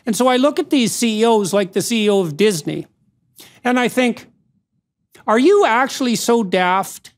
And so I look at these CEOs like the CEO of Disney, and I think, are you actually so daft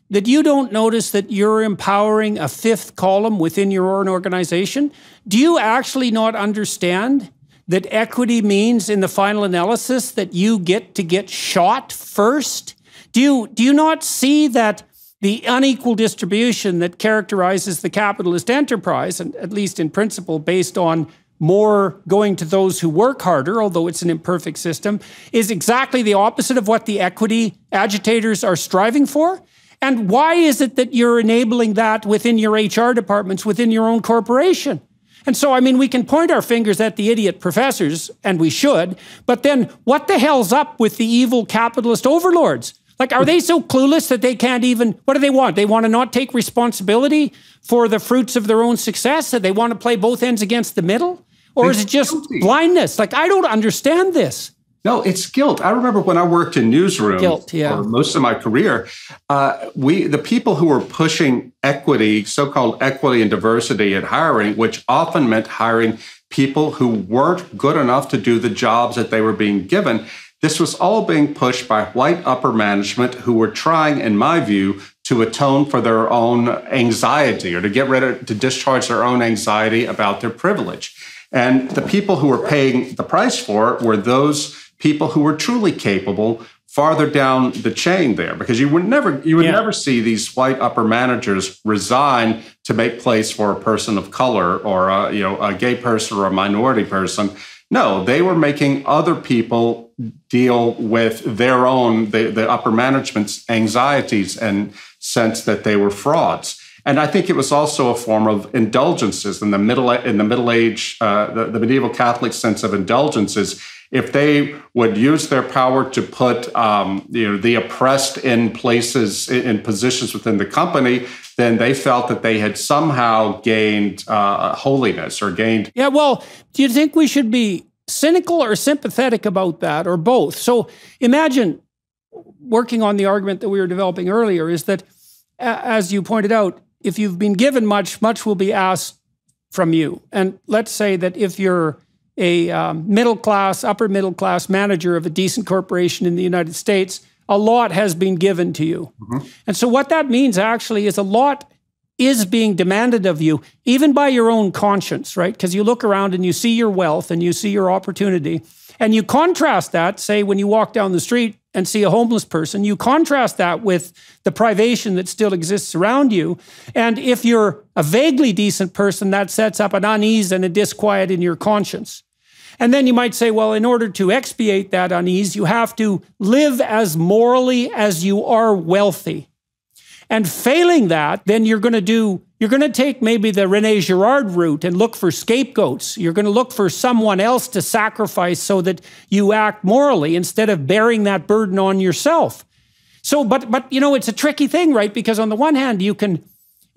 that you don't notice that you're empowering a fifth column within your own organization? Do you actually not understand that equity means, in the final analysis, that you get to get shot first? Do you not see that the unequal distribution that characterizes the capitalist enterprise, and at least in principle based on more going to those who work harder, although it's an imperfect system, is exactly the opposite of what the equity agitators are striving for? And why is it that you're enabling that within your HR departments, within your own corporation? And so, I mean, we can point our fingers at the idiot professors, and we should, but then what the hell's up with the evil capitalist overlords? Like, are they so clueless that they can't even, what do they want? They want to not take responsibility for the fruits of their own success? That they want to play both ends against the middle? Or is it just blindness? Like, I don't understand this. No, it's guilt. I remember when I worked in newsrooms for most of my career, the people who were pushing equity, so-called equity and diversity at hiring, which often meant hiring people who weren't good enough to do the jobs that they were being given, this was all being pushed by white upper management who were trying, in my view, to atone for their own anxiety or to discharge their own anxiety about their privilege. And the people who were paying the price for it were those people who were truly capable farther down the chain there, because you would never see these white upper managers resign to make place for a person of color or a gay person or a minority person. No, they were making other people deal with their own, the upper management's anxieties and sense that they were frauds. And I think it was also a form of indulgences in the Middle Age, the medieval Catholic sense of indulgences. If they would use their power to put the oppressed in places, in positions within the company, then they felt that they had somehow gained holiness or gained. Yeah, well, do you think we should be cynical or sympathetic about that, or both? So imagine, working on the argument that we were developing earlier, is that, as you pointed out, if you've been given much, much will be asked from you. And let's say that if you're a upper middle class manager of a decent corporation in the United States, a lot has been given to you. Mm-hmm. And so what that means actually is a lot is being demanded of you, even by your own conscience, right? Because you look around and you see your wealth and you see your opportunity, and you contrast that, say, when you walk down the street and see a homeless person, you contrast that with the privation that still exists around you. And if you're a vaguely decent person, that sets up an unease and a disquiet in your conscience. And then you might say, well, in order to expiate that unease, you have to live as morally as you are wealthy. And failing that, then you're going to take maybe the René Girard route and look for scapegoats. You're going to look for someone else to sacrifice so that you act morally instead of bearing that burden on yourself. So, but it's a tricky thing, right? Because on the one hand, you can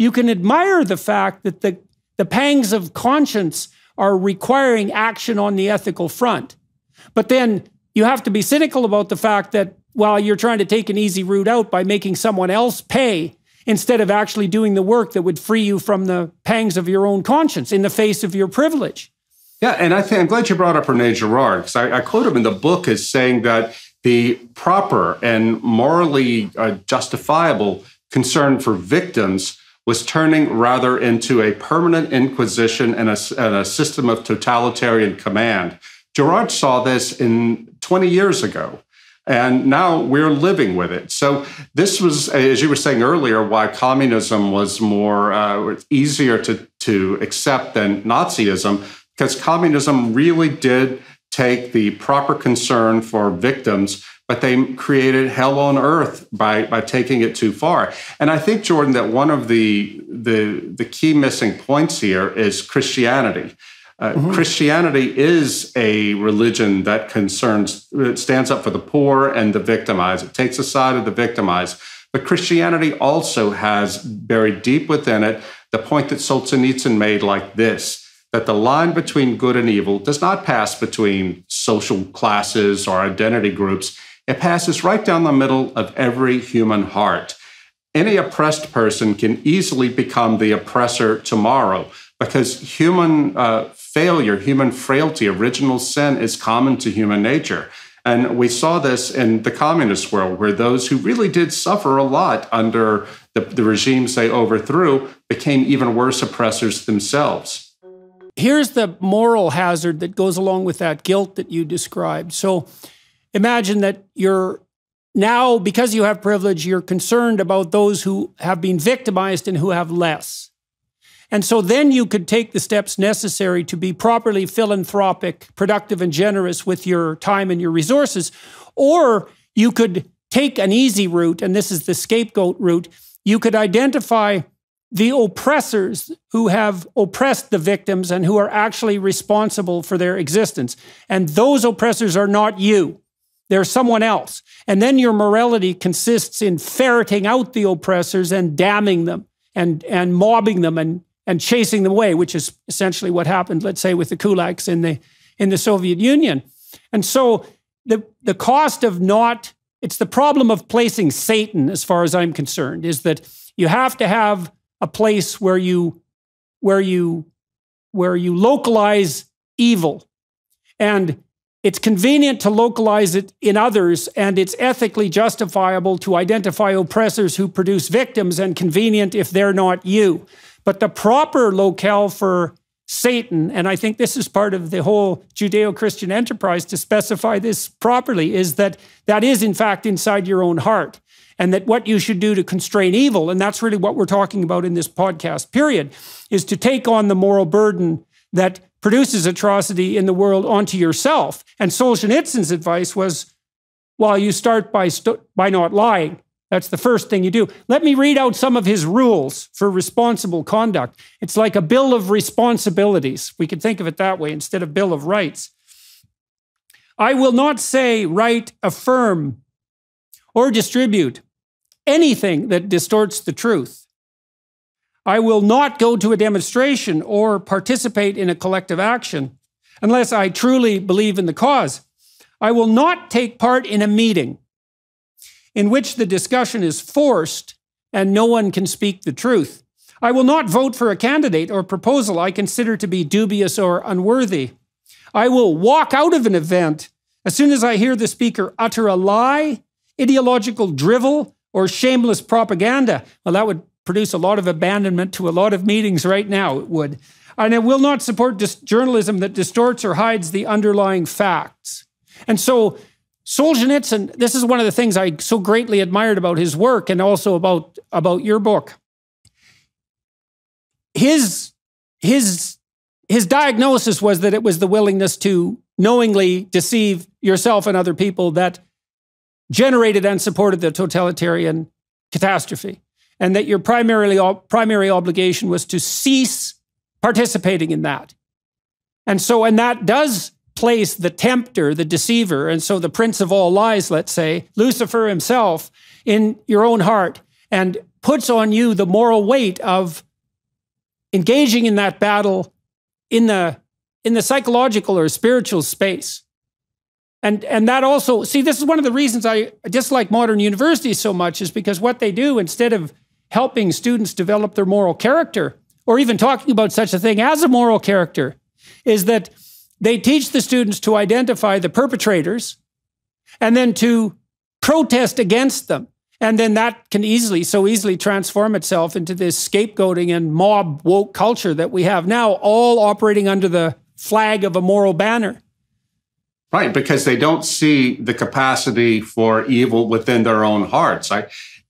admire the fact that the pangs of conscience are requiring action on the ethical front. But then you have to be cynical about the fact that, well, you're trying to take an easy route out by making someone else pay instead of actually doing the work that would free you from the pangs of your own conscience in the face of your privilege. Yeah, and I'm glad you brought up René Girard, because I quote him in the book as saying that the proper and morally justifiable concern for victims was turning rather into a permanent inquisition and a system of totalitarian command. Girard saw this 20 years ago. And now we're living with it. So this was, as you were saying earlier, why communism was more easier to accept than Nazism, because communism really did take the proper concern for victims, but they created hell on earth by taking it too far. And I think, Jordan, that one of the key missing points here is Christianity. Christianity is a religion that stands up for the poor and the victimized. It takes the side of the victimized. But Christianity also has buried deep within it the point that Solzhenitsyn made like this, that the line between good and evil does not pass between social classes or identity groups. It passes right down the middle of every human heart. Any oppressed person can easily become the oppressor tomorrow. because human failure, human frailty, original sin is common to human nature. And we saw this in the communist world, where those who really did suffer a lot under the regimes they overthrew became even worse oppressors themselves. Here's the moral hazard that goes along with that guilt that you described. So imagine that you're now, because you have privilege, you're concerned about those who have been victimized and who have less. And so then you could take the steps necessary to be properly philanthropic, productive, and generous with your time and your resources. Or you could take an easy route, and this is the scapegoat route. You could identify the oppressors who have oppressed the victims and who are actually responsible for their existence. And those oppressors are not you. They're someone else. And then your morality consists in ferreting out the oppressors and damning them and mobbing them and chasing them away, which is essentially what happened, let's say, with the kulaks in the Soviet Union. And so the cost of not, it's the problem of placing Satan, as far as I'm concerned, is that you have to have a place where you localize evil. And it's convenient to localize it in others, and it's ethically justifiable to identify oppressors who produce victims, and convenient if they're not you. But the proper locale for Satan, and I think this is part of the whole Judeo-Christian enterprise to specify this properly, is that is in fact inside your own heart. And that what you should do to constrain evil, and that's really what we're talking about in this podcast period, is to take on the moral burden that produces atrocity in the world onto yourself. And Solzhenitsyn's advice was, well, you start by not lying. That's the first thing you do. Let me read out some of his rules for responsible conduct. It's like a bill of responsibilities. We could think of it that way instead of bill of rights. I will not say, write, affirm, or distribute anything that distorts the truth. I will not go to a demonstration or participate in a collective action unless I truly believe in the cause. I will not take part in a meeting in which the discussion is forced and no one can speak the truth. I will not vote for a candidate or proposal I consider to be dubious or unworthy. I will walk out of an event as soon as I hear the speaker utter a lie, ideological drivel, or shameless propaganda. Well, that would produce a lot of abandonment to a lot of meetings right now, it would. And I will not support journalism that distorts or hides the underlying facts. And so Solzhenitsyn, this is one of the things I so greatly admired about his work and also about your book. His diagnosis was that it was the willingness to knowingly deceive yourself and other people that generated and supported the totalitarian catastrophe, and that your primary obligation was to cease participating in that. And that does place the tempter, the deceiver, and so the prince of all lies, let's say, Lucifer himself, in your own heart, and puts on you the moral weight of engaging in that battle in the psychological or spiritual space. And that also, see, this is one of the reasons I dislike modern universities so much, is because what they do, instead of helping students develop their moral character, or even talking about such a thing as a moral character, is that they teach the students to identify the perpetrators and then to protest against them. And then that can so easily transform itself into this scapegoating and mob woke culture that we have now, all operating under the flag of a moral banner. Right, because they don't see the capacity for evil within their own hearts.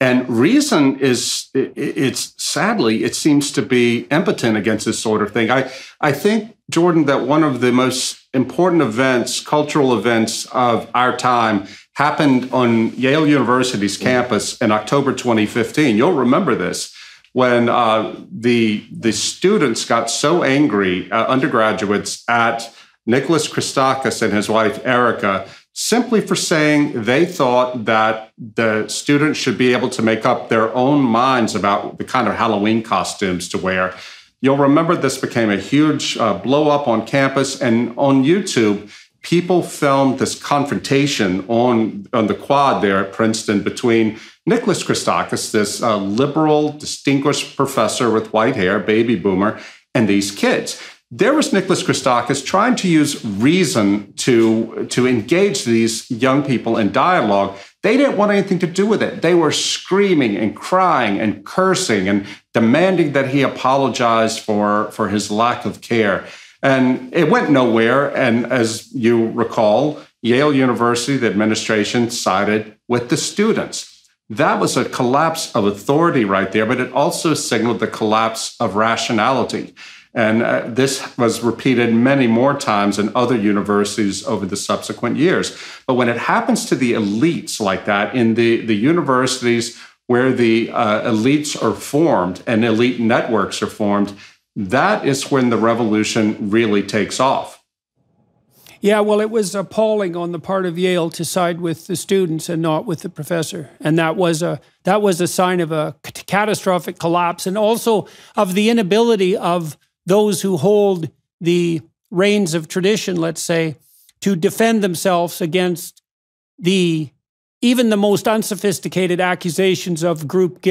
And reason sadly, it seems to be impotent against this sort of thing. I think, Jordan, that one of the most important events, cultural events of our time happened on Yale University's campus in October 2015. You'll remember this, when the students got so angry, undergraduates, at Nicholas Christakis and his wife, Erica, simply for saying they thought that the students should be able to make up their own minds about the kind of Halloween costumes to wear. You'll remember this became a huge blow up on campus, and on YouTube, people filmed this confrontation on the quad there at Princeton between Nicholas Christakis, this liberal, distinguished professor with white hair, baby boomer, and these kids. There was Nicholas Christakis trying to use reason to engage these young people in dialogue. They didn't want anything to do with it. They were screaming and crying and cursing and demanding that he apologize for his lack of care. And it went nowhere. And as you recall, Yale University, the administration, sided with the students. That was a collapse of authority right there, but it also signaled the collapse of rationality. And this was repeated many more times in other universities over the subsequent years. But when it happens to the elites like that, in the universities where the elites are formed and elite networks are formed, that is when the revolution really takes off. Yeah, well, it was appalling on the part of Yale to side with the students and not with the professor. And that was a sign of a catastrophic collapse, and also of the inability of those who hold the reins of tradition, let's say, to defend themselves against even the most unsophisticated accusations of group guilt.